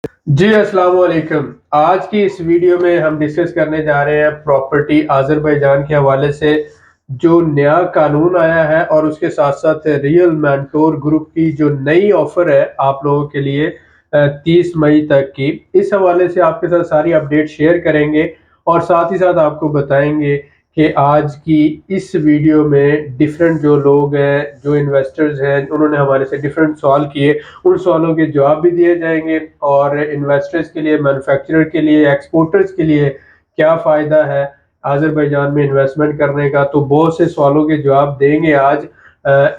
जी, अस्सलाम वालेकुम। आज की इस वीडियो में हम डिस्कस करने जा रहे हैं प्रॉपर्टी अज़रबैजान के हवाले से जो नया कानून आया है और उसके साथ-साथ रियल मेंटोर ग्रुप की जो नई ऑफ़र है आप लोगों के लिए 30 मई तक की। इस हवाले से आपके साथ सारी अपडेट शेयर करेंगे और साथ ही साथ आपको बताएँगे कि आज की इस वीडियो में डिफरेंट जो लोग हैं, जो इन्वेस्टर्स हैं, उन्होंने हमारे से डिफरेंट सवाल किए, उन सवालों के जवाब भी दिए जाएँगे और इन्वेस्टर्स के लिए, मैन्युफैक्चरर के लिए, एक्सपोर्टर्स के लिए क्या फ़ायदा है अज़रबैजान में इन्वेस्टमेंट करने का, तो बहुत से सवालों के जवाब देंगे आज।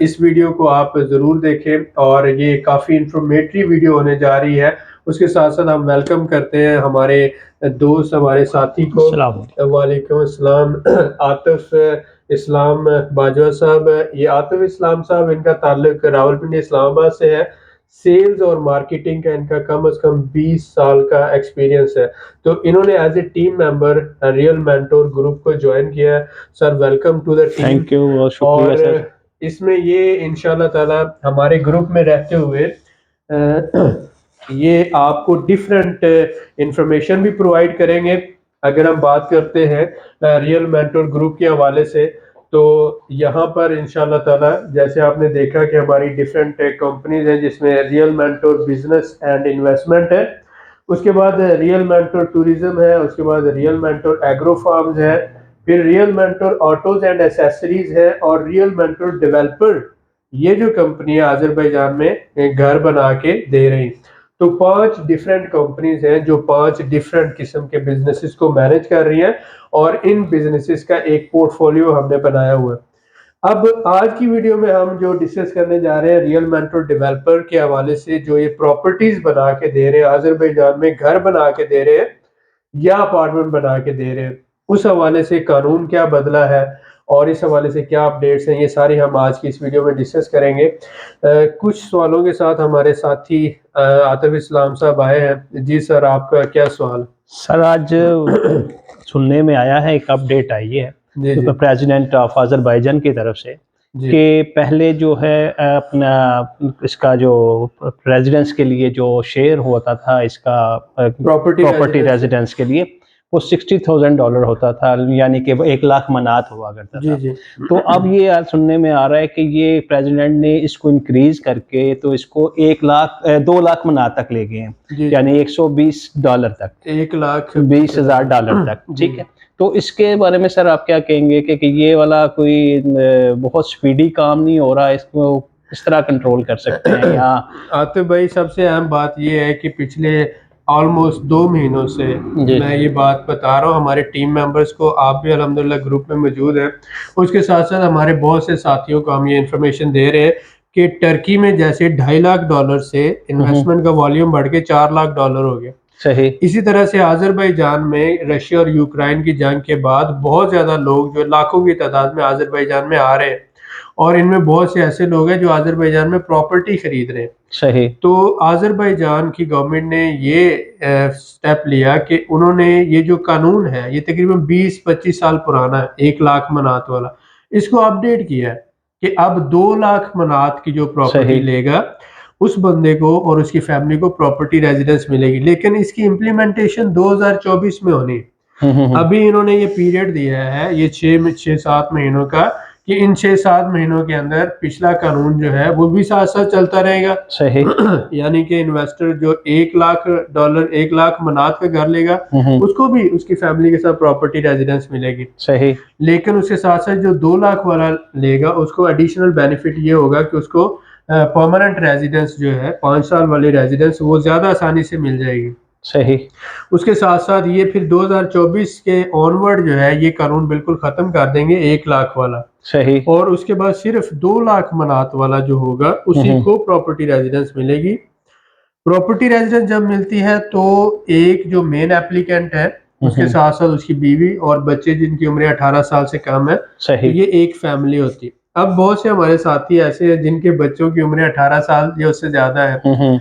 इस वीडियो को आप ज़रूर देखें और ये काफ़ी इन्फॉर्मेटिव वीडियो होने जा रही है। उसके साथ-साथ हम वेलकम करते हैं हमारे दोस्त, हमारे साथी को। सलाम। वालेकुम अस्सलाम। आतिफ़ इस्लाम बाजवा साहब, ये आतिफ़ इस्लाम साहब, इनका ताल्लुक रावलपिंडी इस्लामाबाद से है। सेल्स और मार्केटिंग का इनका कम से कम 20 साल का एक्सपीरियंस है। तो इन्होंने as a team member real mentor group को जॉइन किया है। Sir welcome to the team. Thank you, बहुत शुक्रिया और सर। इसमें ये इंशाल्लाह ताला हमारे ग्रुप में रहते हुए ये आपको डिफरेंट इंफॉर्मेशन भी प्रोवाइड करेंगे। अगर हम बात करते हैं रियल मेंटोर ग्रुप के हवाले से, तो यहाँ पर इंशाल्लाह ताला जैसे आपने देखा कि हमारी डिफरेंट कंपनीज हैं जिसमें real mentor business and investment है, उसके बाद रियल मेंटोर टूरिज्म है, उसके बाद रियल मेंटोर एग्रो फार्म्स है, फिर real mentor autos and accessories है और रियल मेंटोर डेवलपर। ये जो कंपनियां अजरबैजान में घर बना के दे रही, तो 5 डिफरेंट कंपनीज हैं जो 5 डिफरेंट किस्म के बिजनेसेस को मैनेज कर रही हैं और इन बिजनेसेस का एक पोर्टफोलियो हमने बनाया हुआ है। अब आज की वीडियो में हम जो डिस्कस करने जा रहे हैं रियल मेंटोर डेवलपर के हवाले से, जो ये प्रॉपर्टीज बना के दे रहे हैं अजरबैजान में, घर बना के दे रहे हैं या अपार्टमेंट बना के दे रहे हैं, उस हवाले से कानून क्या बदला है और इस हवाले से क्या अपडेट्स हैं, ये सारी हम आज की इस वीडियो में डिस्कस करेंगे। कुछ सवालों के साथ हमारे साथी आतिफ इस्लाम साहब आए हैं। जी सर, आपका क्या सवाल? सर आज सुनने में आया है, एक अपडेट आई है जी जी प्रेसिडेंट ऑफ अज़रबैजान की तरफ से जी कि पहले जो है अपना इसका जो रेजिडेंस के लिए जो शेयर होता था इसका प्रॉपर्टी प्रॉपर्टी रेजिडेंस। रेजिडेंस के लिए वो $60,000 होता था, यानी कि वो 1 लाख मनात हुआ करता जी था। जी तो अब ये आज सुनने में आ रहा है कि ये प्रेसिडेंट ने इसको इंक्रीज करके तो इसको 2 लाख मनात तक ले गए हैं, जी जी यानी $120 तक, 1,20,000। $20,000 तक। जी ठीक है, तो इसके बारे में सर आप क्या कहेंगे कि ये वाला कोई बहुत स्पीडी काम नहीं हो रहा, इसको किस तरह कंट्रोल कर सकते हैं या? आतिफ भाई, सबसे अहम बात ये है कि पिछले ऑलमोस्ट 2 महीनों से जी मैं ये बात बता रहा हूँ हमारे टीम मेंबर्स को, आप भी अल्हम्दुलिल्लाह ग्रुप में मौजूद हैं। उसके साथ साथ हमारे बहुत से साथियों को हम ये इन्फॉर्मेशन दे रहे हैं कि टर्की में जैसे $2.5 लाख से इन्वेस्टमेंट का वॉल्यूम बढ़ के $4 लाख हो गया। सही। इसी तरह से अजरबैजान में रशिया और यूक्रेन की जंग के बाद बहुत ज़्यादा लोग जो लाखों की तादाद में अजरबैजान में आ रहे हैं और इनमें बहुत से ऐसे लोग हैं जो अजरबैजान में प्रॉपर्टी खरीद रहे हैं। सही। तो अजरबैजान की गवर्नमेंट ने ये स्टेप लिया कि उन्होंने ये जो कानून है, ये तकरीबन 20-25 साल पुराना है, 1 लाख मनात वाला, इसको अपडेट किया है कि अब 2 लाख मनात की जो प्रॉपर्टी सही। लेगा उस बंदे को और उसकी फैमिली को प्रॉपर्टी रेजिडेंस मिलेगी, लेकिन इसकी इम्प्लीमेंटेशन 2024 में होनी है। हम्म। अभी इन्होंने ये पीरियड दिया है, ये 6-7 महीनों का, कि इन 6-7 महीनों के अंदर पिछला कानून जो है वो भी साथ साथ चलता रहेगा। सही। यानी कि इन्वेस्टर जो $1 लाख 1 लाख मनात का घर लेगा, उसको भी उसकी फैमिली के साथ प्रॉपर्टी रेजिडेंस मिलेगी। सही। लेकिन उसके साथ साथ जो 2 लाख वाला लेगा उसको एडिशनल बेनिफिट ये होगा कि उसको परमानेंट रेजिडेंस जो है 5 साल वाली रेजिडेंस वो ज़्यादा आसानी से मिल जाएगी। सही। उसके साथ साथ ये फिर 2024 के ऑनवर्ड जो है ये कानून बिल्कुल ख़त्म कर देंगे 1 लाख वाला, सही। और उसके बाद सिर्फ 2 लाख मनात वाला जो होगा उसी को प्रॉपर्टी रेजिडेंस मिलेगी। प्रॉपर्टी रेजिडेंस जब मिलती है तो एक जो मेन एप्लीकेंट है उसके साथ साथ उसकी बीवी और बच्चे जिनकी उम्र 18 साल से कम है, तो सही। ये एक फैमिली होती है। अब बहुत से हमारे साथी ऐसे हैं जिनके बच्चों की उम्र 18 साल या उससे ज़्यादा है,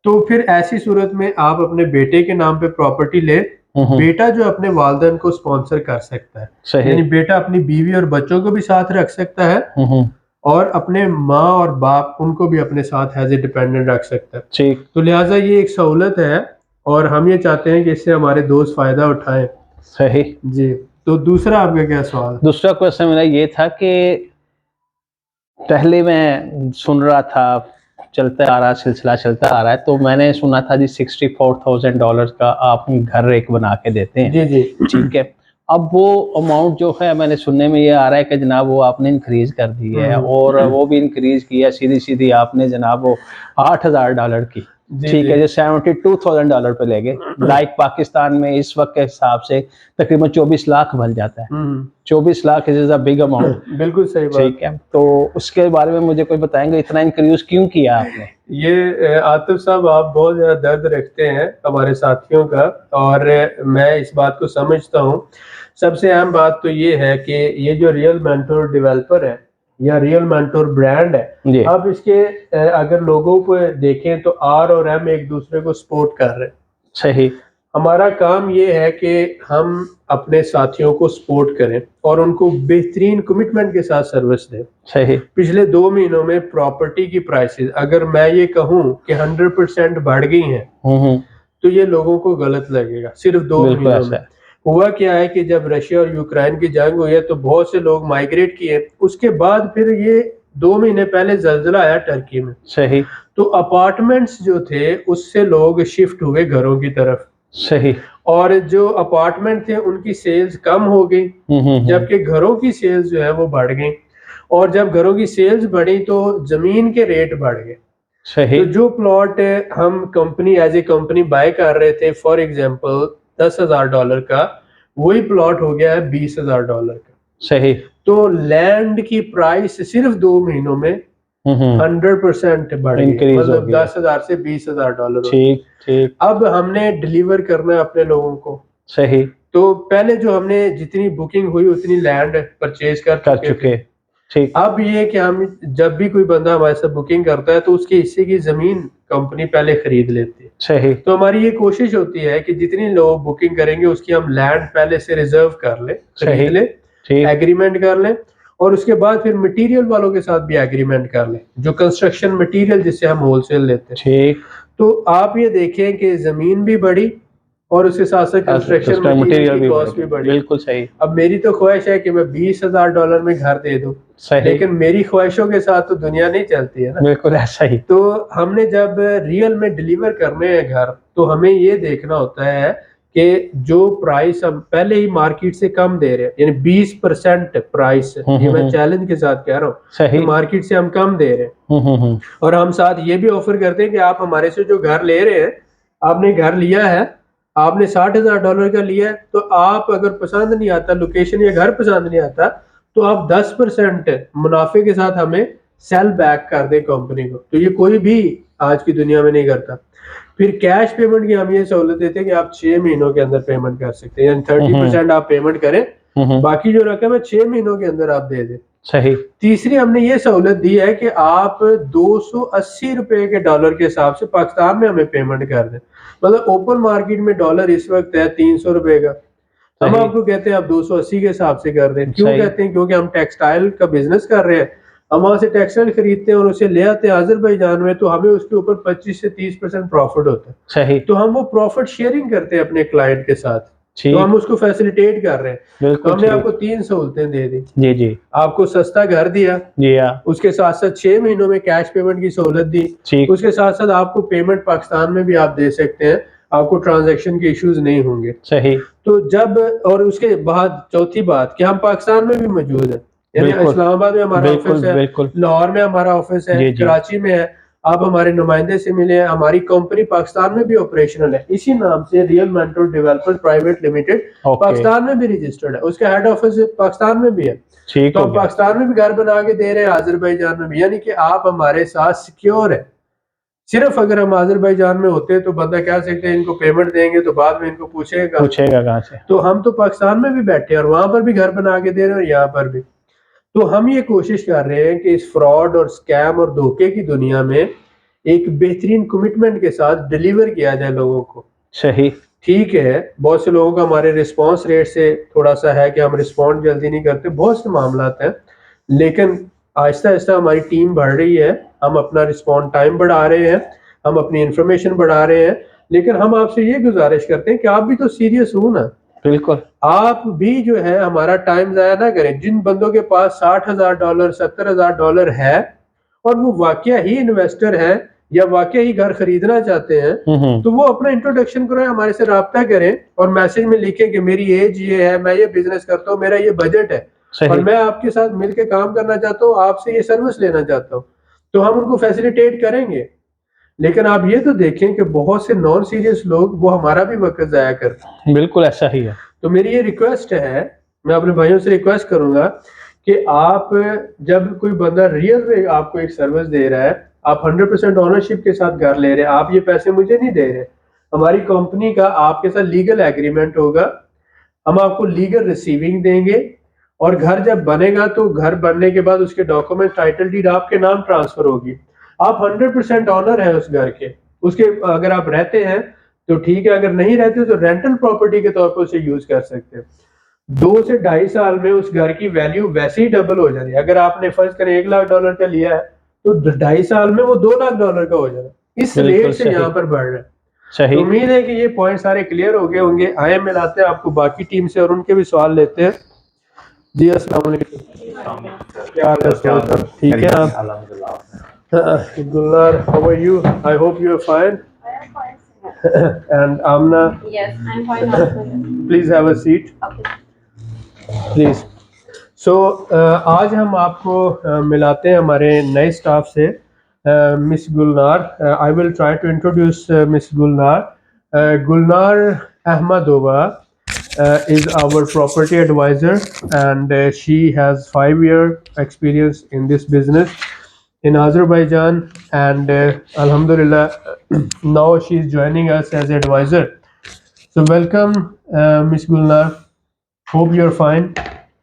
तो फिर ऐसी सूरत में आप अपने बेटे के नाम पे प्रॉपर्टी ले, बेटा जो अपने वालिदैन को स्पॉन्सर कर सकता है, सही। यानी बेटा अपनी बीवी और बच्चों को भी साथ रख सकता है और अपने माँ और बाप उनको भी अपने साथ एज ए डिपेंडेंट रख सकता है। ठीक। तो लिहाजा ये एक सहूलत है और हम ये चाहते हैं कि इससे हमारे दोस्त फायदा उठाएं। सही। जी, तो दूसरा आपका क्या सवाल है? दूसरा क्वेश्चन मेरा ये था कि पहले मैं सुन रहा था, चलता आ रहा, सिलसिला चलता आ रहा है, तो मैंने सुना था जी $64,000 का आप घर एक बना के देते हैं। जी, जी। ठीक है। अब वो अमाउंट जो है मैंने सुनने में ये आ रहा है कि जनाब वो आपने इंक्रीज कर दी है, और वो भी इंक्रीज किया सीधी-सीधी आपने जनाब वो $8,000 की। जी, ठीक है, जी। जो $72,000 पे ले गए। लाइक पाकिस्तान में इस वक़्त के हिसाब से तकरीबन 24 लाख बन जाता है। 24 lakh is a big amount. बिल्कुल सही बात। ठीक है, तो उसके बारे में मुझे कोई बताएँगे इतना इंक्रीज़ क्यों किया आपने? ये आतिफ साहब, आप बहुत ज़्यादा दर्द रखते हैं हमारे साथियों का, और मैं इस बात को समझता हूँ। सबसे अहम बात तो ये है कि ये जो रियल मेंटोर डेवलपर है या रियल मेंटोर ब्रांड है, जी, अब इसके अगर लोगों को देखें तो आर और एम एक दूसरे को सपोर्ट कर रहे हैं। सही, हमारा काम ये है कि हम अपने साथियों को सपोर्ट करें और उनको बेहतरीन कमिटमेंट के साथ सर्विस दें। सही। पिछले 2 महीनों में प्रॉपर्टी की प्राइसेस अगर मैं ये कहूँ कि 100% बढ़ गई हैं, हुँ। तो ये लोगों को गलत लगेगा। सिर्फ 2 बिल्कुल महीनों ऐसा में। है। हुआ क्या है कि जब रशिया और यूक्रेन की जंग हुई है तो बहुत से लोग माइग्रेट किए। उसके बाद फिर ये 2 महीने पहले ज़लज़ला आया टर्की में। सही, तो अपार्टमेंट्स जो थे उससे लोग शिफ्ट हुए घरों की तरफ, सही। और जो अपार्टमेंट थे उनकी सेल्स कम हो गई, हुँ। जबकि घरों की सेल्स जो है वो बढ़ गई। और जब घरों की सेल्स बढ़ी तो ज़मीन के रेट बढ़ गए। सही, तो जो प्लॉट हम company as a company by कर रहे थे, फॉर एग्ज़ाम्पल $10,000 का, वही प्लॉट हो गया है $20,000 का। सही। तो लैंड की प्राइस सिर्फ 2 महीनों में हुँ। 100% बढ़ गई, इंक्रीज़ हो मतलब गया। 10,000 से $20,000 हो गई। ठीक, ठीक। अब हमने डिलीवर करना है अपने लोगों को। सही, तो पहले जो हमने जितनी बुकिंग हुई उतनी लैंड परचेज कर कर चुके थे। चुके। ठीक, अब ये कि हम जब भी कोई बंदा हमारे साथ बुकिंग करता है तो उसके हिस्से की ज़मीन कंपनी पहले खरीद लेती है। सही, तो हमारी ये कोशिश होती है कि जितनी लोग बुकिंग करेंगे उसकी हम लैंड पहले से रिज़र्व कर लें, खरीद सही, लें, ठीक, एग्रीमेंट कर लें, और उसके बाद फिर मटीरियल वालों के साथ भी एग्रीमेंट कर लें, जो कंस्ट्रक्शन मटीरियल जिससे हम होलसेल लेते हैं। ठीक। तो आप ये देखें कि ज़मीन भी बढ़ी और उसके साथ-साथ कंस्ट्रक्शन उसका मटीरियल मटीरियल की भी बढ़ कॉस्ट भी गया। बढ़ी। बिल्कुल सही, अब मेरी तो ख्वाहिश है कि मैं $20,000 में घर दे दूँ, सही। लेकिन मेरी ख्वाहिशों के साथ तो दुनिया नहीं चलती है ना। बिल्कुल ऐसा ही। तो हमने जब रियल में डिलीवर करने हैं घर, तो हमें ये देखना होता है कि जो प्राइस हम पहले ही मार्केट से कम दे रहे हैं, यानी 20% प्राइस, ये मैं हुँ। चैलेंज के साथ कह रहा हूँ कि सही। मार्केट से हम कम दे रहे हैं। हुँ। और हम साथ ये भी ऑफर करते हैं कि आप हमारे से जो घर ले रहे हैं, आपने घर लिया है, आपने $60,000 का लिया है, तो आप अगर पसंद नहीं आता लोकेशन या घर पसंद नहीं आता, तो आप 10% मुनाफे के साथ हमें सेल बैक कर दें कंपनी को। तो ये कोई भी आज की दुनिया में नहीं करता। फिर कैश पेमेंट की हम ये सहूलत देते हैं कि आप 6 महीनों के अंदर पेमेंट कर सकते हैं, यानी हुँ। 30% आप पेमेंट करें, हुँ। बाकी जो रकम है 6 महीनों के अंदर आप दे दें। सही, तीसरी हमने ये सहूलत दी है कि आप $280 के डॉलर के हिसाब से पाकिस्तान में हमें पेमेंट कर दें। मतलब ओपन मार्केट में डॉलर इस वक्त है $300 का, हम सही, आपको कहते हैं आप 280 के हिसाब से कर दें। क्यों सही, कहते हैं? क्योंकि हम टेक्सटाइल का बिजनेस कर रहे हैं, हम वहां से टेक्सटाइल खरीदते हैं और उसे ले आते हैं अजरबैजान में, तो हमें उसके ऊपर 25 से 30% प्रॉफिट होता है। सही। तो हम वो प्रॉफिट शेयरिंग करते हैं अपने क्लाइंट के साथ, तो हम ठीक, उसको फैसिलिटेट कर रहे हैं। तो बिल्कुल हमने आपको ठीक। 3 सहूलतें दे दी, जी। आपको सस्ता घर दिया, जी हाँ, उसके साथ-साथ 6 महीनों में कैश पेमेंट की सहूलत दी। ठीक, उसके साथ-साथ आपको पेमेंट पाकिस्तान में भी आप दे सकते हैं, आपको ट्रांज़ैक्शन के इश्यूज़ नहीं होंगे। सही। तो जब और उसके बाद चौथी बात कि हम पाकिस्तान में भी मौजूद हैं, यानी बिल्कुल, इस्लामाबाद में हमारा ऑफ़िस है, बिल्कुल। लाहौर में हमारा ऑफ़िस है, जी। कराची में है। आप हमारे नुमाइंदे से मिले हैं, हमारी कंपनी पाकिस्तान में भी ऑपरेशनल है। इसी नाम से real mentor developers private limited okay, Pakistan में भी रजिस्टर्ड है, उसका हेड ऑफ़िस पाकिस्तान में भी है। ठीक तो हो हम गया। पाकिस्तान में भी घर बना के दे रहे हैं, अज़रबैजान में भी, यानी कि आप हमारे साथ सिक्योर हैं। सिर्फ अगर हम अज़रबैजान में होते तो बंदा कह सकते हैं इनको पेमेंट देंगे तो बाद में इनको पूछेगा कहाँ से? पूछेगा कहाँ से? तो हम तो पाकिस्तान में भी बैठे हैं और वहाँ पर भी घर बना के दे रहे हैं और यहाँ पर भी। तो हम ये कोशिश कर रहे हैं कि इस फ्रॉड और स्कैम और धोखे की दुनिया में एक बेहतरीन कमिटमेंट के साथ डिलीवर किया जाए लोगों को। सही, ठीक है, बहुत से लोगों का हमारे रिस्पॉन्स रेट से थोड़ा-सा है कि हम रिस्पॉन्ड जल्दी नहीं करते, बहुत से मामलात हैं। लेकिन आहिस्ता-आहिस्ता हमारी टीम बढ़ रही है, हम अपना रिस्पॉन्ड टाइम बढ़ा रहे हैं, हम अपनी इन्फॉर्मेशन बढ़ा रहे हैं, लेकिन हम आपसे ये गुजारिश करते हैं कि आप भी तो सीरियस हो ना, बिल्कुल। आप भी जो है हमारा टाइम जाया ना करें। जिन बंदों के पास $60,000 $70,000 है और वो वाकया ही इन्वेस्टर है या वाकया ही घर खरीदना चाहते हैं, तो वो अपना इंट्रोडक्शन करें, हमारे से रब्ता करें और मैसेज में लिखें कि मेरी एज ये है, मैं ये बिजनेस करता हूँ, मेरा ये बजट है और सही। मैं आपके साथ मिलकर काम करना चाहता हूँ, आपसे ये सर्विस लेना चाहता हूँ, तो हम उनको फैसिलिटेट करेंगे। लेकिन आप ये तो देखें कि बहुत से नॉन सीरियस लोग वो हमारा भी वक्त जाया करते हैं। बिल्कुल ऐसा ही है। तो मेरी ये रिक्वेस्ट है, मैं अपने भाइयों से रिक्वेस्ट करूंगा कि आप जब कोई बंदा रियल में आपको एक सर्विस दे रहा है, आप 100% ओनरशिप के साथ घर ले रहे हैं, आप ये पैसे मुझे नहीं दे रहे, हमारी कंपनी का आपके साथ लीगल एग्रीमेंट होगा, हम आपको लीगल रिसीविंग देंगे और घर जब बनेगा तो घर बनने के बाद उसके डॉक्यूमेंट टाइटल डीड आपके नाम ट्रांसफर होगी। आप 100% ऑनर है उस घर के, उसके अगर आप रहते हैं तो ठीक है, अगर नहीं रहते तो रेंटल प्रॉपर्टी के तौर पर उसे यूज कर सकते हैं। 2 से 2.5 साल में उस घर की वैल्यू वैसे ही डबल हो जाती है। अगर आपने फर्ज करें $1 लाख का लिया है तो 2.5 साल में वो $2 लाख का हो जाएगा। इस बिल्कुल रेट से सही। यहाँ पर बढ़ रहा है। तो सही। उम्मीद है कि ये पॉइंट सारे क्लियर हो गए होंगे। आए मिलाते हैं आपको बाकी टीम से और उनके भी सवाल लेते हैं। जी अस्सलाम वालेकुम, क्या हाल है सब? ठीक है आप? Gulnar, how are you? I hope you are fine. I am fine, sir. And Amna, Yes, I'm fine also. please have a seat. Okay. Please. So आज हम आपको मिलाते हैं हमारे नए स्टाफ से, miss Gulnar. I will try to introduce miss Gulnar. Gulnar Ahmedova is our property advisor and she has 5 year experience in this business in Azerbaijan and Alhamdulillah now she is joining us as advisor. So welcome Miss Gulnar, hope you are fine.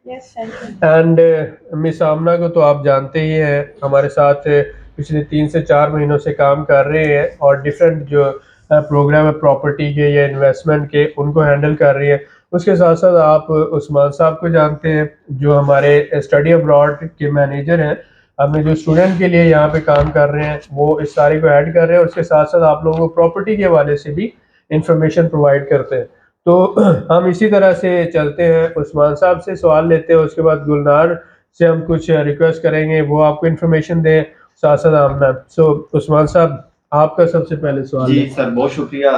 Yes, thank you. And miss Amna को तो आप जानते ही हैं, हमारे साथ पिछले 3 से 4 महीनों से काम कर रहे हैं और डिफरेंट जो प्रोग्राम है प्रॉपर्टी के या इन्वेस्टमेंट के उनको हैंडल कर रही है। उसके साथ साथ आप उस्मान साहब को जानते हैं जो हमारे स्टडी अब्रॉड के मैनेजर हैं, अपने जो स्टूडेंट के लिए यहाँ पे काम कर रहे हैं वो इस सारे को ऐड कर रहे हैं। उसके साथ साथ आप लोगों को प्रॉपर्टी के हवाले से भी इंफॉर्मेशन प्रोवाइड करते हैं। तो हम इसी तरह से चलते हैं, उस्मान साहब से सवाल लेते हैं, उसके बाद गुलनार से हम कुछ रिक्वेस्ट करेंगे वो आपको इन्फॉर्मेशन दें, साथ साथ आमना। सो उस्मान साहब आपका सबसे पहले सवाल जी है। सर, बहुत शुक्रिया।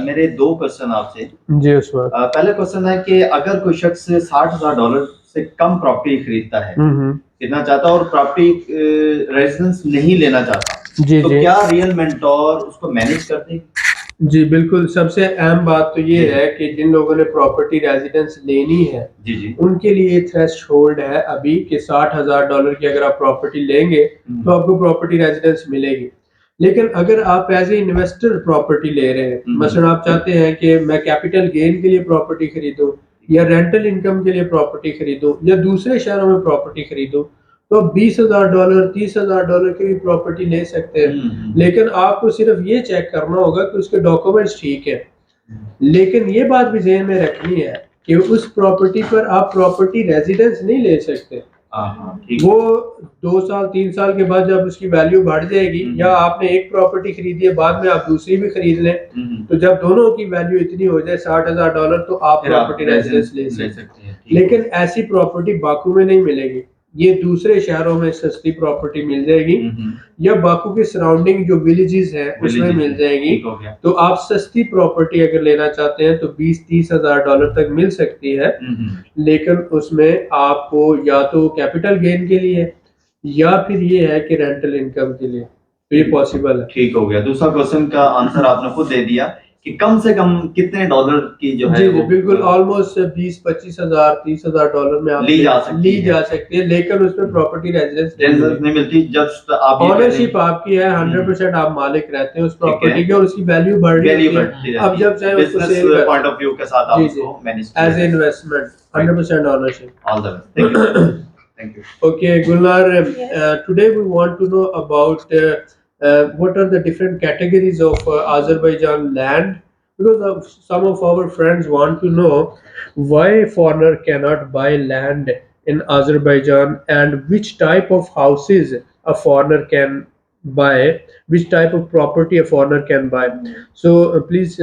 मेरे 2 क्वेश्चन आपसे। जी उस्मान। पहला क्वेश्चन है कि अगर कोई शख्स $60,000 से कम प्रॉपर्टी खरीदता है, खरीदना चाहता और प्रॉपर्टी रेजिडेंस नहीं लेना चाहता, जी तो जी क्या रियल मेंटोर उसको मैनेज करते हैं? जी बिल्कुल। सबसे अहम बात तो ये है कि जिन लोगों ने प्रॉपर्टी रेजिडेंस लेनी है जी जी उनके लिए थ्रेशोल्ड है अभी कि $60,000 की अगर आप प्रॉपर्टी लेंगे तो आपको प्रॉपर्टी रेजिडेंस मिलेगी। लेकिन अगर आप एज ए इन्वेस्टर प्रॉपर्टी ले रहे हैं, मसलन आप चाहते हैं कि मैं कैपिटल गेन के लिए प्रॉपर्टी खरीदूं या रेंटल इनकम के लिए प्रॉपर्टी खरीदूं या दूसरे शहरों में प्रॉपर्टी खरीदूं, तो $20,000 $30,000 की भी प्रॉपर्टी ले सकते हैं। लेकिन आपको सिर्फ ये चेक करना होगा कि उसके डॉक्यूमेंट्स ठीक है। लेकिन ये बात भी ज़हन में रखनी है कि उस प्रॉपर्टी पर आप प्रॉपर्टी रेजिडेंस नहीं ले सकते। ठीक। वो 2 साल 3 साल के बाद जब उसकी वैल्यू बढ़ जाएगी या आपने एक प्रॉपर्टी खरीदी है बाद में आप दूसरी भी खरीद लें, तो जब दोनों की वैल्यू इतनी हो जाए $60,000 तो आप फिर आप प्रॉपर्टी रेजिडेंस ले सकते सकते हैं। हैं। लेकिन ऐसी प्रॉपर्टी बाकू में नहीं मिलेगी, ये दूसरे शहरों में सस्ती प्रॉपर्टी मिल जाएगी या बाकू के सराउंडिंग जो विलेजेस हैं उसमें मिल जाएगी। ठीक हो गया। तो आप सस्ती प्रॉपर्टी अगर लेना चाहते हैं तो $20-30,000 तक मिल सकती है, लेकिन उसमें आपको या तो कैपिटल गेन के लिए या फिर ये है कि रेंटल इनकम के लिए, तो ये पॉसिबल है। ठीक हो गया। दूसरा क्वेश्चन का आंसर आपने खुद दे दिया कि कम से कम कितने डॉलर की जो है जी जी बिल्कुल, ऑलमोस्ट 20-25,000 $30,000 में आप ली जा सकती है, लेकिन उसमें प्रॉपर्टी रेजिडेंस नहीं मिलती। जस्ट आप ये ऑनरशिप आपकी है, 100% आप मालिक रहते हैं उस प्रॉपर्टी के और उसकी वैल्यू बढ़ रही है। अब जब चाहे उसको बिजनेस सेल कर पॉइंट ऑफ व्यू के साथ आप उसको manage as investment 100% ownership. All the best. Thank you. Okay, Gulnar, today we want to know about what are the different categories of Azerbaijan land, because some of our friends want to know why foreigner cannot buy land in Azerbaijan and which type of houses a foreigner can buy, which type of property a foreigner can buy. So please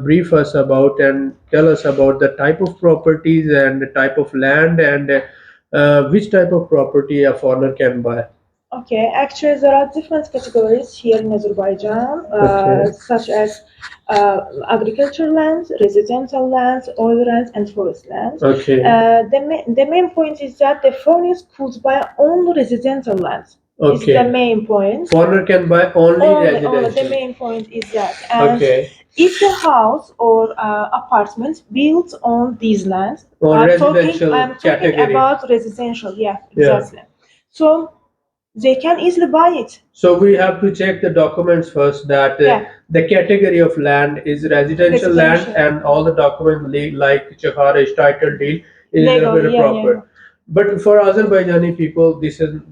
brief us about and tell us about the type of properties and the type of land and which type of property a foreigner can buy. Okay, actually, there are different categories here in Azerbaijan, Okay. such as agricultural lands, residential lands, oil lands, and forest lands. Okay. The main point is that the foreigners could buy only residential lands. Is Okay. the main point. Foreigner can buy only residential. The main point is that. And Okay. if the house or apartment built on these lands, Or I'm residential talking category. about residential, yeah, Yeah. exactly. So they can easily buy it. So we have to check the documents first that Yeah. the category of land is residential land Residential. and all the documents like Chakharaj title deed is Legal, very yeah, proper. yeah. But for Azerbaijani people,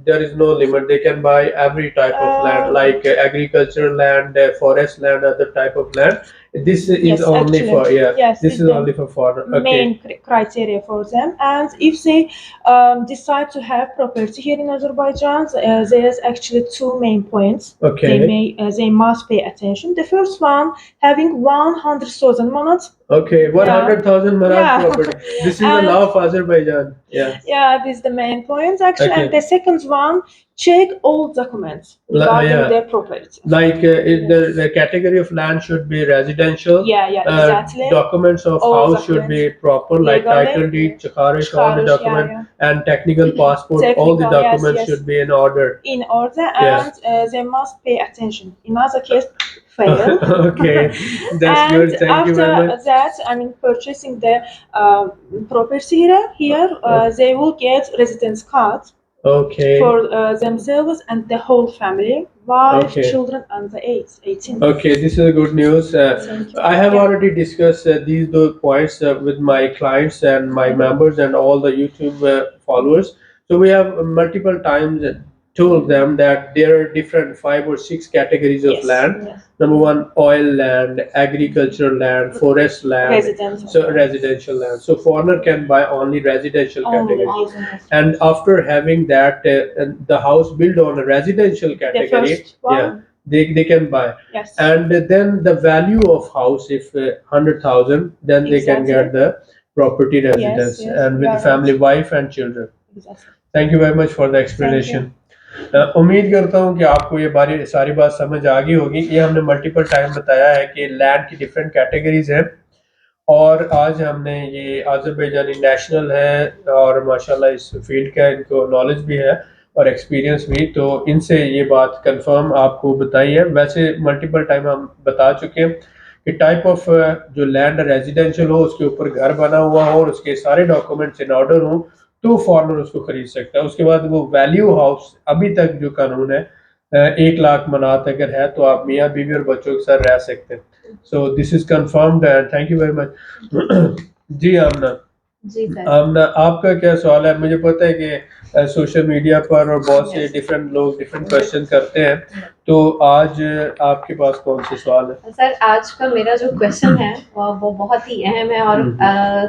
there is no limit. They can buy every type of land, like agricultural land, forest land, other type of land. This is Yes, only actually, for yes, This it's is the only for foreigner. Okay. main criteria for them. And if they decide to have property here in Azerbaijan, there's actually two main points. Okay. They must pay attention. The first one, having 100,000 manat. Okay, 100,000 manat Yeah. property. This is the And- law of Azerbaijan. Yeah. Yeah, this is the main point actually. Okay. And the second one, check all documents regarding yeah. their property. Like the category of land should be residential. Yeah, exactly. Documents of All house should be proper, like Legally. title deed, Chakarish, all the Chakarish, document, yeah. and technical passport. All the Technical, yes, documents yes. should be in order. In order, Yeah. and they must pay attention. In other case, fail. Okay, that's And good. Thank you very after much. that, I mean, purchasing the property here, they will get residence card Okay. for themselves and the whole family, wife, Okay. children under 18. Okay, this is good news. Thank you. I have Yeah. already discussed those points with my clients and my members and all the YouTube followers. So we have multiple times told them that there are different 5 or 6 categories of Yes, land. yes. Number one, oil land, agricultural land, forest land, Residential. so residential land. So foreigner can buy only residential Only category. residential. And after having that, the house built on a residential The category, first one, yeah, they can buy. yes. And then the value of house, if 100,000, then they can Exactly. get the property residence yes, and with you are family, wife and children. Exactly. Thank you very much for the explanation. उम्मीद करता हूँ कि आपको ये सारी बात समझ आ गई होगी। ये हमने मल्टीपल टाइम बताया है कि लैंड की डिफरेंट कैटेगरीज हैं और आज हमने ये आज़रबाईजानी नेशनल है और माशाल्लाह इस फील्ड का इनको नॉलेज भी है और एक्सपीरियंस भी, तो इनसे ये बात कंफर्म आपको बताई है। वैसे मल्टीपल टाइम हम बता चुके हैं कि टाइप ऑफ जो लैंड रेजिडेंशियल हो, उसके ऊपर घर बना हुआ हो और उसके सारे डॉक्यूमेंट्स इन ऑर्डर हो, तो फॉरनर उसको खरीद सकता है। उसके बाद वो वैल्यू हाउस, अभी तक जो कानून है 1 लाख मनात अगर है तो आप मियाँ बीवी और बच्चों के साथ रह सकते हैं। So this is confirmed and thank you very much. जी आमना, जी सर। आमना आपका क्या सवाल है? मुझे पता है कि सोशल मीडिया पर और बहुत से डिफरेंट लोग डिफरेंट क्वेश्चन करते हैं, तो आज आपके पास कौन से सवाल है? सर आज का मेरा जो क्वेश्चन है वो बहुत ही अहम है और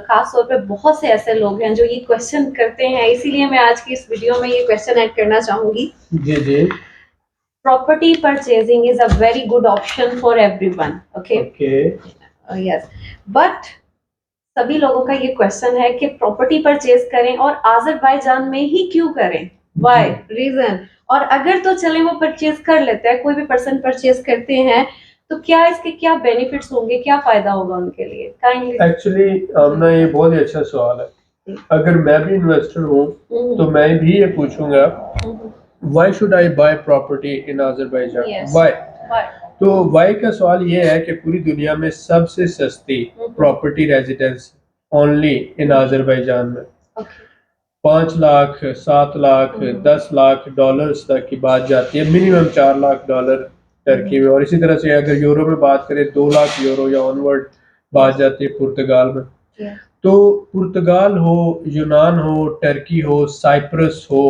खास तौर पे बहुत से ऐसे लोग हैं जो ये क्वेश्चन करते हैं, इसीलिए मैं आज की इस वीडियो में ये क्वेश्चन ऐड करना चाहूंगी। जी जी। Property purchasing is a very good option for everyone, okay okay. Yes, but सभी लोगों का ये क्वेश्चन है कि प्रॉपर्टी परचेज करें और आज़रबाईजान में ही क्यों करें, व्हाई, रीजन, और अगर तो चले वो परचेज कर लेते हैं, कोई भी पर्सन परचेज करते हैं, तो क्या इसके क्या बेनिफिट्स होंगे, क्या फायदा होगा उनके लिए? काइंडली। एक्चुअली आमना ये बहुत ही अच्छा सवाल है। अगर मैं भी इन्वेस्टर हूँ तो मैं भी ये पूछूंगा, why should I buy property in Azerbaijan? Yes. Why? तो वाई का सवाल ये है कि पूरी दुनिया में सबसे सस्ती property residence only in Azerbaijan में। 5 लाख, 7 लाख, 10 लाख डॉलर्स तक की बात जाती है, मिनिमम 4 लाख डॉलर टर्की में, और इसी तरह से अगर यूरो में बात करें 2 लाख यूरो या ऑनवर्ड बात जाती है पुर्तगाल में। तो पुर्तगाल हो, यूनान हो, टर्की हो, साइप्रस हो,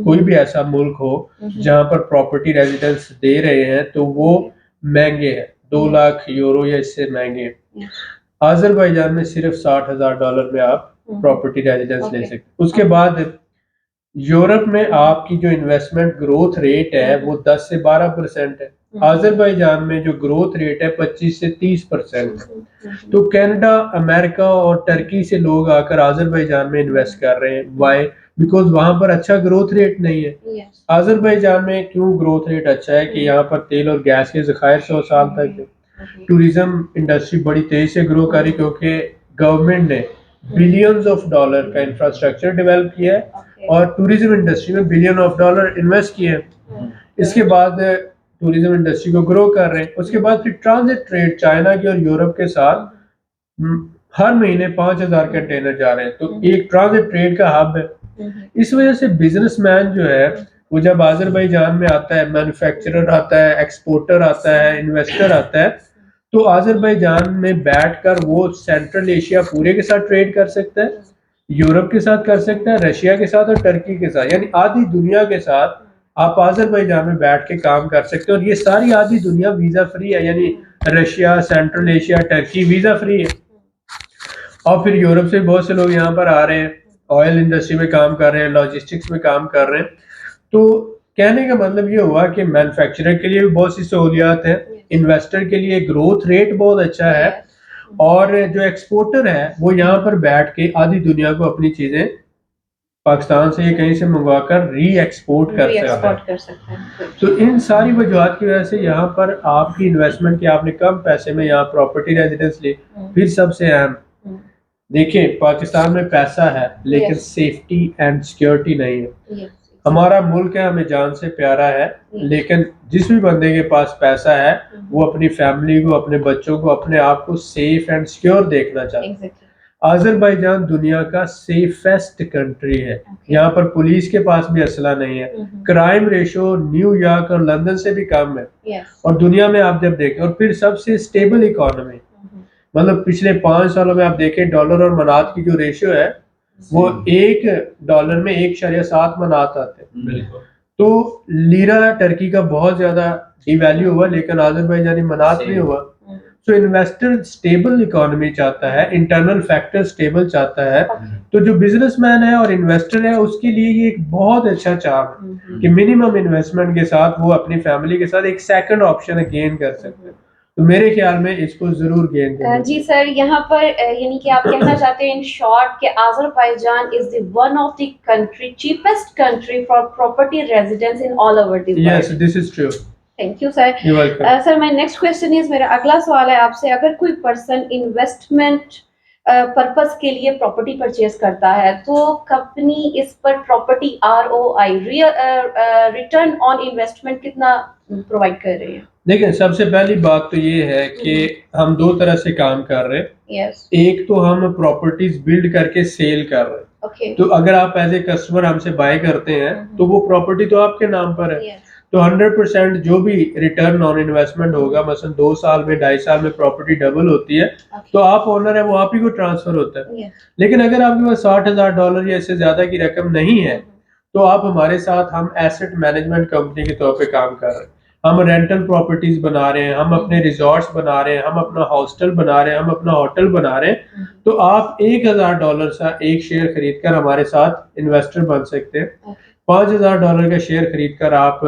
कोई भी ऐसा मुल्क हो जहाँ पर प्रॉपर्टी रेजिडेंस दे रहे हैं, तो वो महंगे हैं, 2 लाख यूरो या इससे महंगे हैं। आज़रबाईजान में सिर्फ $60,000 में आप प्रॉपर्टी रेजिडेंस ले सकते। उसके बाद यूरोप में आपकी जो इन्वेस्टमेंट ग्रोथ रेट है वो 10 से 12% है। आज़रबाईजान में जो ग्रोथ रेट है 25 से 30% है। तो कनाडा, अमेरिका और टर्की से लोग आकर आज़रबाईजान में इन्वेस्ट कर रहे हैं। वाई? बिकॉज वहां पर अच्छा ग्रोथ रेट नहीं है। आज़रबाईजान में क्यों ग्रोथ रेट अच्छा है कि यहाँ पर तेल और गैस के ज़खायर 100 साल तक है। टूरिज्म इंडस्ट्री बड़ी तेजी से ग्रो कर रही क्योंकि गवर्नमेंट ने बिलियंस ऑफ डॉलर का इंफ्रास्ट्रक्चर डेवलप किया है और टूरिज्म इंडस्ट्री में बिलियन ऑफ डॉलर इन्वेस्ट किए हैं। इसके बाद टूरिज्म इंडस्ट्री को ग्रो कर रहे हैं। उसके बाद फिर ट्रांजिट ट्रेड चाइना के और यूरोप के साथ हर महीने 5000 कंटेनर जा रहे हैं। तो एक ट्रांजिट ट्रेड का हब है। इस वजह से बिजनेसमैन जो है वो जब आज़रबाईजान में आता है, मैन्युफैक्चरर आता है, एक्सपोर्टर आता है, इन्वेस्टर आता है, तो आज़रबाईजान में बैठकर वो सेंट्रल एशिया पूरे के साथ ट्रेड कर सकता है, यूरोप के साथ कर सकता है, रशिया के साथ और टर्की के साथ, यानी आधी दुनिया के साथ आप आज़रबाईजान में बैठ के काम कर सकते हो। और ये सारी आधी दुनिया वीज़ा फ्री है, यानी Russia, central Asia, Turkey visa free है। और फिर यूरोप से बहुत से लोग यहाँ पर आ रहे हैं, ऑयल इंडस्ट्री में काम कर रहे हैं, लॉजिस्टिक्स में काम कर रहे हैं। तो कहने का मतलब ये हुआ कि मैन्युफैक्चरर के लिए भी बहुत सी सहूलियात हैं, इन्वेस्टर के लिए ग्रोथ रेट बहुत अच्छा है, और जो एक्सपोर्टर है वो यहाँ पर बैठ के आधी दुनिया को अपनी चीजें पाकिस्तान से कहीं से मंगवाकर री एक्सपोर्ट कर सकते हैं। तो इन सारी वजूहत की वजह से यहाँ पर आपकी इन्वेस्टमेंट की आपने कम पैसे में यहाँ प्रॉपर्टी रेजिडेंस ली। फिर सबसे अहम देखिए, पाकिस्तान में पैसा है लेकिन सेफ्टी एंड सिक्योरिटी नहीं है। हमारा मुल्क है, हमें जान से प्यारा है, लेकिन जिस भी बंदे के पास पैसा है वो अपनी फैमिली को, अपने बच्चों को, अपने आप को सेफ एंड सिक्योर देखना चाहता है। आज़रबाईजान दुनिया का सेफेस्ट कंट्री है। यहाँ पर पुलिस के पास भी असला नहीं है। क्राइम रेशो न्यूयॉर्क और लंदन से भी कम है। और दुनिया में आप जब देखें, और फिर सबसे स्टेबल इकोनॉमी, मतलब पिछले 5 सालों में आप देखें डॉलर और मनात की जो रेशियो है वो $1 में 1.7 मनात आते हैं। तो लीरा टर्की का बहुत ज्यादा डिवैल्यू हुआ, लेकिन आज़रबाईजानी मनात नहीं हुआ। सो इन्वेस्टर स्टेबल इकोनॉमी चाहता है, इंटरनल फैक्टर स्टेबल चाहता है। तो जो बिजनेसमैन है और इन्वेस्टर है उसके लिए ये एक बहुत अच्छा चार्ट है कि मिनिमम इन्वेस्टमेंट के साथ वो अपनी फैमिली के साथ एक सेकंड ऑप्शन गेन कर सकते हैं। तो मेरे ख्याल में इसको जरूर गेन करना। जी सर, यहाँ पर यानी कि आप कहना चाहते हैं इन शॉर्ट कि Azerbaijan is the one of the country cheapest country for property residence in all over the world. Yes, this is true. Thank you sir. You welcome. Sir, my next question is, मेरा अगला सवाल है आपसे, अगर कोई person investment purpose के लिए property purchase करता है तो कंपनी इस पर property ROI return on investment कितना प्रोवाइड कर रही है? देखिए, सबसे पहली बात तो ये है कि हम 2 तरह से काम कर रहे हैं। yes. एक तो हम प्रॉपर्टीज बिल्ड करके सेल कर रहे हैं। okay. तो अगर आप एज ए कस्टमर हमसे बाय करते हैं तो वो प्रॉपर्टी तो आपके नाम पर है। yes. तो 100% जो भी रिटर्न ऑन इन्वेस्टमेंट होगा, मसलन 2 साल में, 2.5 साल में प्रॉपर्टी डबल होती है, तो आप ओनर है, वो आप ही को ट्रांसफर होता है। लेकिन अगर आपके पास $60,000 या इससे ज्यादा की रकम नहीं है तो आप हमारे साथ, हम एसेट मैनेजमेंट कंपनी के तौर पे काम कर रहे हैं। हम रेंटल प्रॉपर्टीज बना रहे हैं, हम अपने रिजॉर्ट्स बना रहे हैं, हम अपना हॉस्टल बना रहे हैं, हम अपना होटल बना रहे हैं। तो आप $1,000 का एक शेयर खरीद कर हमारे साथ इन्वेस्टर बन सकते हैं। $5,000 का शेयर खरीद कर आप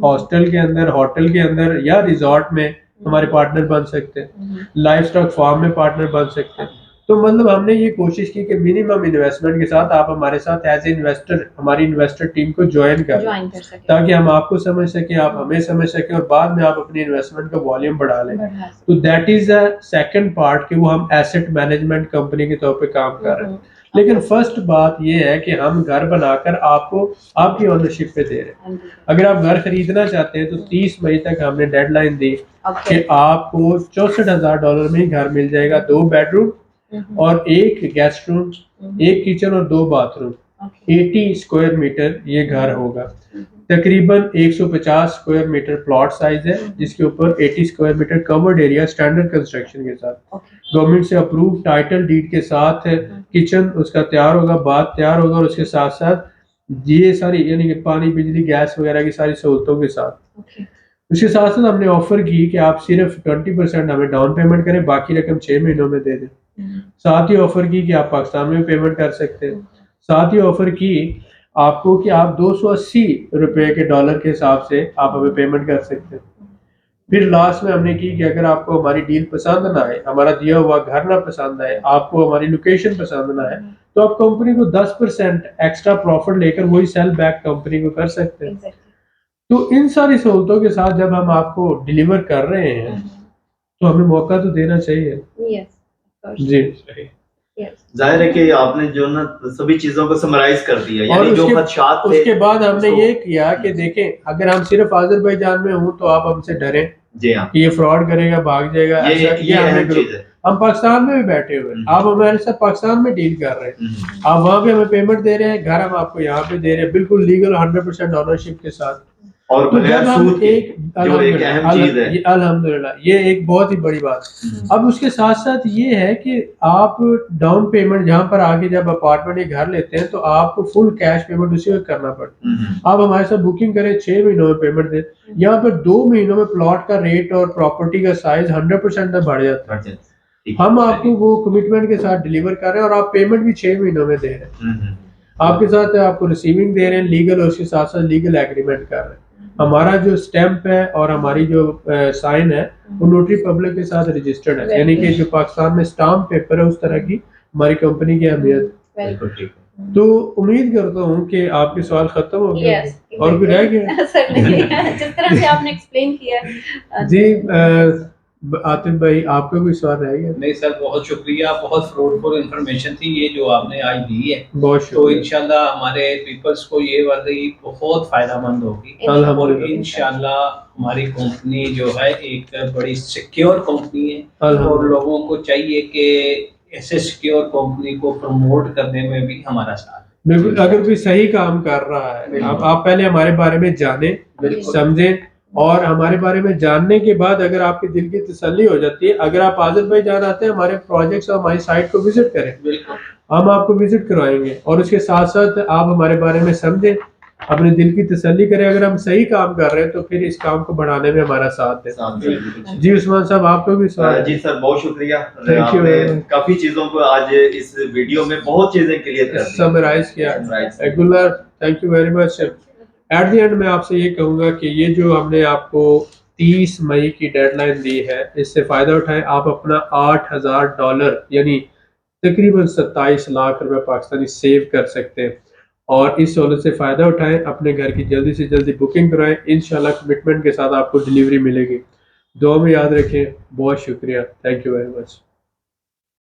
हॉस्टल के अंदर, होटल के अंदर या रिजॉर्ट में हमारे पार्टनर बन सकते हैं। लाइफ स्टॉक फार्म में पार्टनर बन सकते हैं। तो मतलब हमने ये कोशिश की कि मिनिमम इन्वेस्टमेंट के साथ आप हमारे साथ एज ए इन्वेस्टर, हमारी इन्वेस्टर टीम को ज्वाइन कर सकें, ताकि हम आपको समझ सकें, आप हमें समझ सकें, और बाद में आप अपनी इन्वेस्टमेंट का वॉल्यूम बढ़ा लें। तो that is the second part कि वो हम एसेट मैनेजमेंट कंपनी के तौर पे काम कर रहे हैं। लेकिन फर्स्ट बात ये है कि हम घर बनाकर आपको आपकी ओनरशिप पे दे रहे हैं। अगर आप घर खरीदना चाहते हैं तो 30 मई तक हमने डेडलाइन दी कि आपको $64,000 में ही घर मिल जाएगा। 2 बेडरूम और 1 गेस्ट रूम, 1 किचन और 2 बाथरूम, 80 स्क्वायर मीटर ये घर होगा। तकरीबन 150 स्क्वायर मीटर प्लॉट साइज है, जिसके ऊपर 80 square metre covered area standard construction के साथ, गवर्नमेंट से अप्रूव टाइटल डीड के साथ किचन उसका तैयार होगा, बाथ तैयार होगा, और उसके साथ साथ ये सारी यानी कि पानी, बिजली, गैस वगैरह की सारी सहूलतों के साथ। उसके साथ साथ हमने ऑफर की कि आप सिर्फ 20% हमें डाउन पेमेंट करें, बाकी रकम 6 महीनों में दे दें। साथ ही ऑफर की कि आप पाकिस्तान में पेमेंट कर सकते हैं। साथ ही ऑफर की आपको कि आप 280 रुपए के डॉलर के हिसाब से आप हमें पेमेंट कर सकते हैं। फिर लास्ट में हमने की कि अगर आपको हमारी डील पसंद ना आए, हमारा दिया हुआ घर ना पसंद आए, आपको हमारी लोकेशन पसंद ना आए, तो आप कंपनी को 10% एक्स्ट्रा प्रॉफिट लेकर वही सेल बैक कंपनी को कर सकते हैं। Exactly. तो इन सारी सहूलतों के साथ जब हम आपको डिलीवर कर रहे हैं तो हमें मौका तो देना चाहिए। Yes, of course. Ji Yes. जाहिर है कि आपने जो ना सभी चीजों को समराइज कर दिया, और यानी जो उसके- खदशात थे उसके बाद हमने उसको- ये किया कि देखें अगर हम सिर्फ आज़रबाईजान में हूँ तो आप हमसे डरें जी हाँ, कि ये फ्रॉड करेगा, भाग जाएगा, ये हमें अहम ग्रुप- चीज है। हम पाकिस्तान में भी बैठे हुए हैं, आप हमारे साथ पाकिस्तान में डील कर रहे हैं, आप वहाँ पे हमें पेमेंट दे रहे हैं, घर हम आपको यहाँ पे दे रहे हैं, बिल्कुल लीगल 100% ऑनरशिप के साथ। और तो बगैर जब हम सूद के, एक जो एक अहम चीज है। अल्हम्दुलिल्लाह ये एक बहुत ही बड़ी बात है। अब उसके साथ साथ ये है कि आप डाउन पेमेंट जहाँ पर आगे जब अपार्टमेंट या घर लेते हैं तो आपको फुल कैश पेमेंट उसी वक्त करना पड़ता है। आप हमारे साथ बुकिंग करें 6 महीनों में पेमेंट दें, यहाँ पर 2 महीनों में प्लॉट का रेट और प्रॉपर्टी का साइज 100% तक बढ़ जाता है। हम आपको वो कमिटमेंट के साथ डिलीवर कर रहे हैं और आप पेमेंट भी 6 महीनों में दे रहे हैं। आपके साथ आपको रिसीविंग दे रहे हैं लीगल और उसके साथ साथ लीगल एग्रीमेंट कर रहे हैं। हमारा जो स्टैंप है और हमारी जो साइन है वो नोटरी पब्लिक के साथ रजिस्टर्ड है, यानी कि जो पाकिस्तान में स्टाम्प पेपर है उस तरह की हमारी कंपनी की अहमियत। Very good. तो उम्मीद करता हूँ कि आपके सवाल खत्म हो गए Yes. होंगे। और कोई रह गया? Certainly. जिस तरह से आपने एक्सप्लेन किया है। जी आतिफ भाई आपका कोई सवाल रह गया? नहीं सर, बहुत शुक्रिया, बहुत फ्रूटफुल इंफॉर्मेशन थी ये जो आपने आज दी है। बहुत तो शुक्रिया। इंशाल्लाह हमारे पीपल्स को ये वाली बहुत फायदामंद होगी और अल्हम्दुलिल्लाह। इंशाल्लाह हमारी कंपनी जो है एक बड़ी सिक्योर कंपनी है और अल्हम्दुलिल्लाह। लोगों को चाहिए कि ऐसे सिक्योर कंपनी को प्रमोट करने में भी हमारा साथ है। बिल्कुल, अगर कोई सही काम कर रहा है आप पहले हमारे बारे में जाने, बिल्कुल। समझें और हमारे बारे में जानने के बाद अगर आपके दिल की तसल्ली हो जाती है, अगर आप आज़रबाईजान आते हैं हमारे प्रोजेक्ट्स और हमारी साइट को विजिट करें, बिल्कुल हम आपको विजिट करवाएंगे और उसके साथ साथ आप हमारे बारे में समझें, अपने दिल की तसल्ली करें। अगर हम सही काम कर रहे हैं तो फिर इस काम को बढ़ाने में हमारा साथ है। जी उस्मान साहब आपको भी सवाल है? जी सर, बहुत शुक्रिया। Thank you very आपने much. काफी चीजों को आज इस वीडियो में बहुत चीजें क्लियर कर दी। समराइज किया। Summarize. Abdullah thank you very much. At the end मैं आपसे ये कहूँगा कि ये जो हमने आपको 30 मई की डेडलाइन दी है इससे फ़ायदा उठाएं। आप अपना $8,000 यानी तकरीबन 27 लाख रुपए पाकिस्तानी सेव कर सकते हैं और इस सहूलत से फ़ायदा उठाएं। अपने घर की जल्दी से जल्दी बुकिंग कराएं, इंशाल्लाह कमिटमेंट के साथ आपको डिलीवरी मिलेगी। दुआ में याद रखें। बहुत शुक्रिया। Thank you very much.